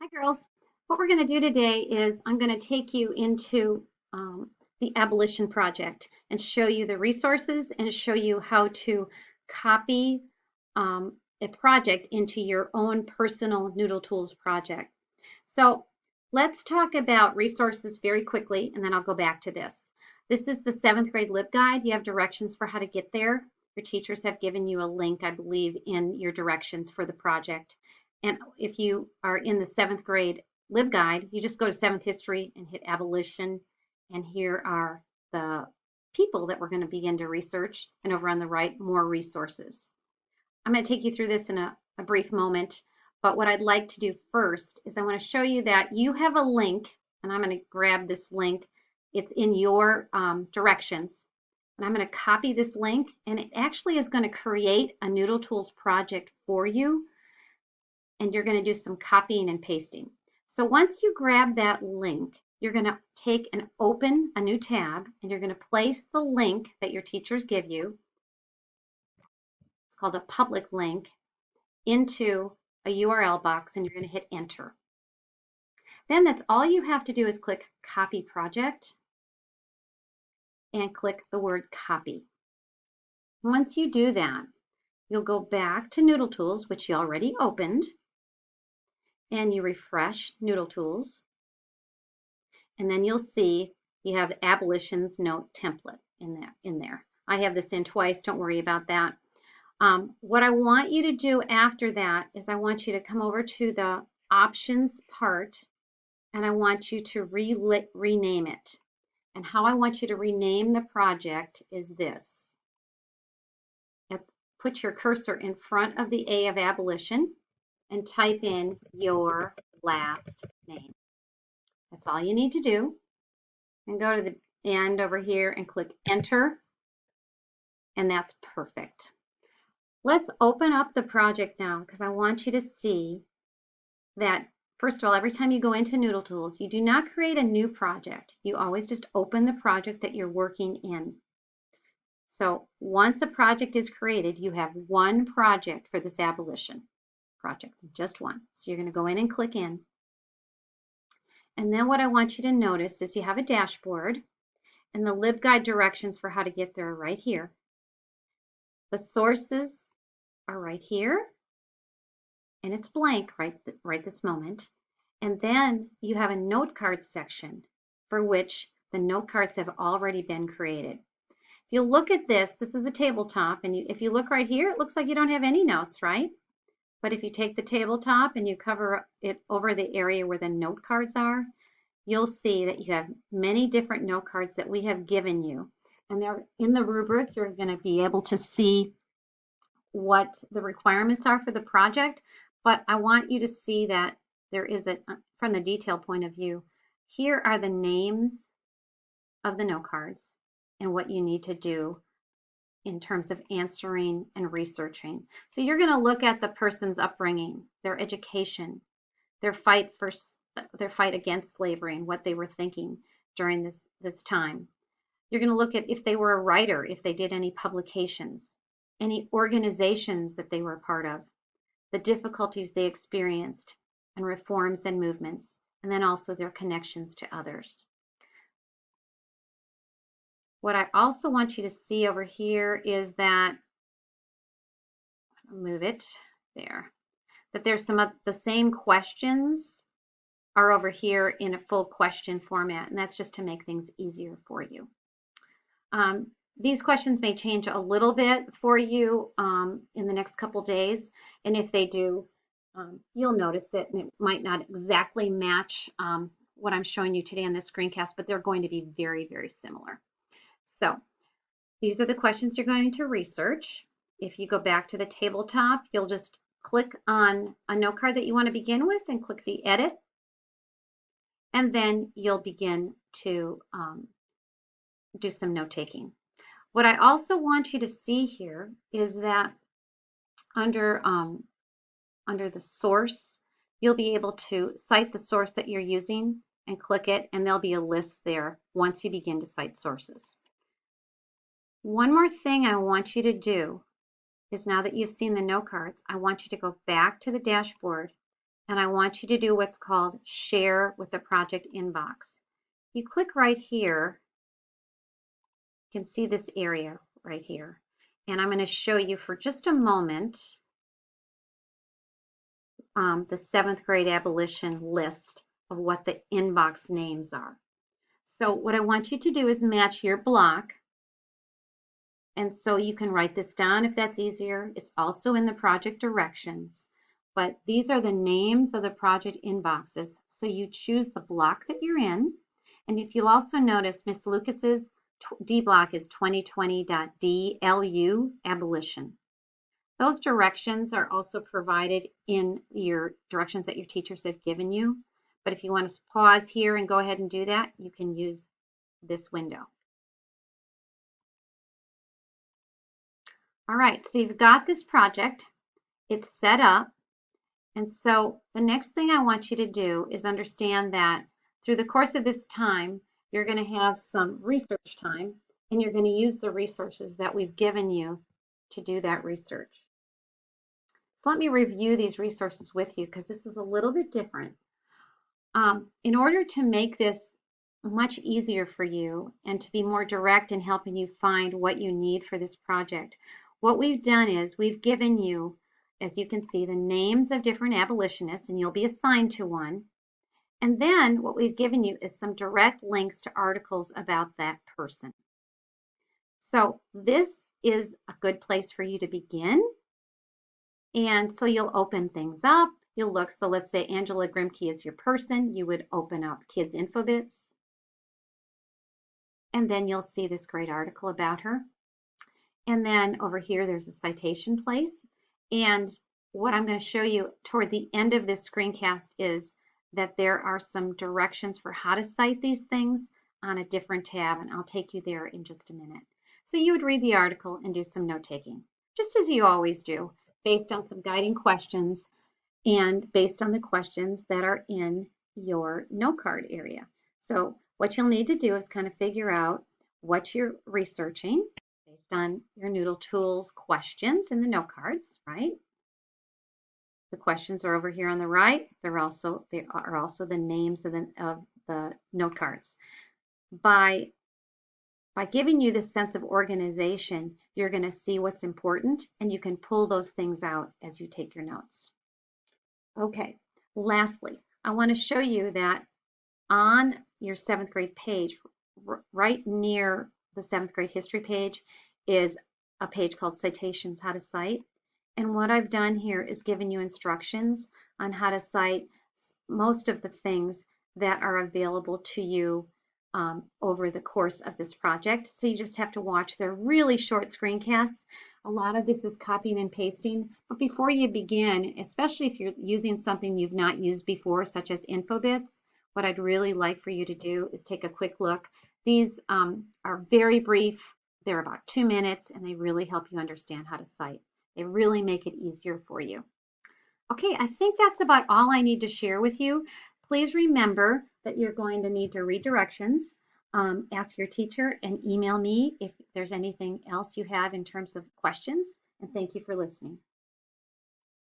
Hi, girls. What we're going to do today is I'm going to take you into the Abolition project and show you the resources and show you how to copy a project into your own personal Noodle Tools project. So let's talk about resources very quickly, and then I'll go back to this. This is the 7th grade LibGuide. You have directions for how to get there. Your teachers have given you a link, I believe, in your directions for the project. And if you are in the 7th grade LibGuide, you just go to 7th History and hit Abolition. And here are the people that we're going to begin to research. And over on the right, more resources. I'm going to take you through this in a brief moment. But what I'd like to do first is I want to show you that you have a link. And I'm going to grab this link. It's in your directions. And I'm going to copy this link. And it actually is going to create a Noodle Tools project for you. And you're going to do some copying and pasting. So once you grab that link, you're going to take and open a new tab, and you're going to place the link that your teachers give you. It's called a public link, into a URL box, and you're going to hit enter. Then that's all you have to do is click copy project and click the word copy. Once you do that, you'll go back to Noodle Tools, which you already opened, and you refresh Noodle Tools, and then you'll see you have Abolition's note template in there. I have this in twice, don't worry about that. What I want you to do after that is I want you to come over to the options part, and I want you to rename it. And how I want you to rename the project is this. Put your cursor in front of the A of Abolition and type in your last name. That's all you need to do. And go to the end over here and click enter. And that's perfect. Let's open up the project now because I want you to see that, first of all, every time you go into Noodle Tools, you do not create a new project. You always just open the project that you're working in. So once a project is created, you have one project for this Abolition project, just one. So you're going to go in and click in. And then what I want you to notice is you have a dashboard, and the LibGuide directions for how to get there are right here. The sources are right here, and it's blank right this moment. And then you have a note card section for which the note cards have already been created. If you look at this, this is a tabletop, and if you look right here, it looks like you don't have any notes, right? But if you take the tabletop and you cover it over the area where the note cards are, you'll see that you have many different note cards that we have given you. And they're in the rubric. You're going to be able to see what the requirements are for the project. But I want you to see that there is from the detail point of view, here are the names of the note cards and what you need to do in terms of answering and researching. So you're going to look at the person's upbringing, their education, their fight against slavery and what they were thinking during this time. You're going to look at if they were a writer, if they did any publications, any organizations that they were a part of, the difficulties they experienced, and reforms and movements, and then also their connections to others. What I also want you to see over here is that, move it there, that there's some of the same questions are over here in a full question format, and that's just to make things easier for you. These questions may change a little bit for you in the next couple days, and if they do, you'll notice it, and it might not exactly match what I'm showing you today on this screencast, but they're going to be very, very similar. So these are the questions you're going to research. If you go back to the tabletop, you'll just click on a note card that you want to begin with and click the edit, and then you'll begin to do some note taking. What I also want you to see here is that under the source, you'll be able to cite the source that you're using and click it, and there'll be a list there once you begin to cite sources. One more thing I want you to do is, now that you've seen the note cards, I want you to go back to the dashboard and I want you to do what's called share with the project inbox. You click right here. You can see this area right here. And I'm going to show you for just a moment the 7th grade abolition list of what the inbox names are. So what I want you to do is match your block. And so you can write this down if that's easier. It's also in the project directions. But these are the names of the project inboxes. So you choose the block that you're in. And if you'll also notice, Miss Lucas's D block is 2020.DLU abolition. Those directions are also provided in your directions that your teachers have given you. But if you want to pause here and go ahead and do that, you can use this window. All right, so you've got this project. It's set up. And so the next thing I want you to do is understand that through the course of this time, you're going to have some research time, and you're going to use the resources that we've given you to do that research. So let me review these resources with you because this is a little bit different. In order to make this much easier for you and to be more direct in helping you find what you need for this project, what we've done is we've given you, as you can see, the names of different abolitionists, and you'll be assigned to one. And then what we've given you is some direct links to articles about that person. So this is a good place for you to begin. And so you'll open things up. You'll look, so let's say Angela Grimke is your person. You would open up Kids Infobits. And then you'll see this great article about her. And then over here, there's a citation place. And what I'm going to show you toward the end of this screencast is that there are some directions for how to cite these things on a different tab. And I'll take you there in just a minute. So you would read the article and do some note taking, just as you always do, based on some guiding questions and based on the questions that are in your note card area. So what you'll need to do is kind of figure out what you're researching based on your Noodle Tools questions in the note cards, right? The questions are over here on the right. They are also the names of the note cards. By giving you this sense of organization, you're going to see what's important, and you can pull those things out as you take your notes. Okay, lastly, I want to show you that on your 7th grade page, right near the 7th grade history page, is a page called Citations, How to Cite. And what I've done here is given you instructions on how to cite most of the things that are available to you over the course of this project. So you just have to watch their really short screencasts. A lot of this is copying and pasting, but before you begin, especially if you're using something you've not used before, such as Infobits, what I'd really like for you to do is take a quick look. These are very brief. They're about 2 minutes, and they really help you understand how to cite. They really make it easier for you. Okay, I think that's about all I need to share with you. Please remember that you're going to need to read directions, ask your teacher, and email me if there's anything else you have in terms of questions. And thank you for listening.